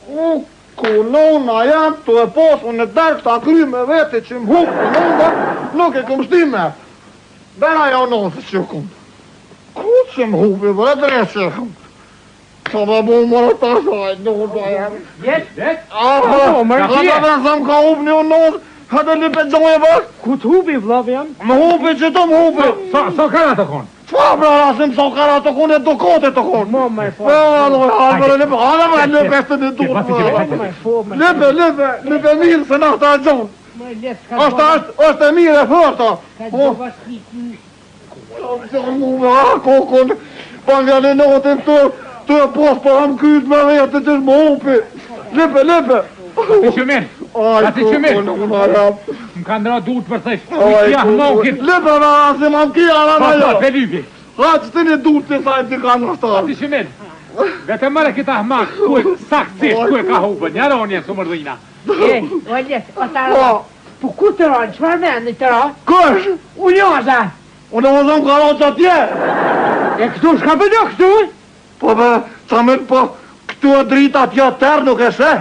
Nona jam të e posë në darkë të akry me vete që më hupë, nona nuk e këm shtime. Bena jo nonë se që këmë. Ku që më hupë, vë dre që këmë. Sa më bu më në të shajt, nona jam. Jetë? Aha, ka të vënë sa më ka hupë një nonë, ka të një për gjojë bërë. Ku të hupi, vlavë jam? Më hupë që të më hupë. Sa kara të konë? Qa pra rasim sa kara të konë e do kote të konë. Mo, me fo. Lipe mirë se në ta gjonë. Është e mirë e fërta. Ka gjova shpiti. Kokon, pa nga në notin të e posë për ham kytë me vete që shmë hupi. Lipe. Ati që mirë. Më ka ndra duhet për thësh. Lipe në asim am kia në jo. Pe lypi. Ha që të një duhet të sajnë të kanë nështarë. Ati që mirë. Vete mërë kita hmak, ku e saksisht, ku e ka hupën. Njërë onë jenë së mërdhina. O ljes, o të arra. Po ku të ranë, qëfar vendi të ra? Kësh? Unë joza. Unë më zëmë ka ronë që atje. E këtu shka përdo këtu? Po, qa me, po, këtu e drita atje atër nuk e shë.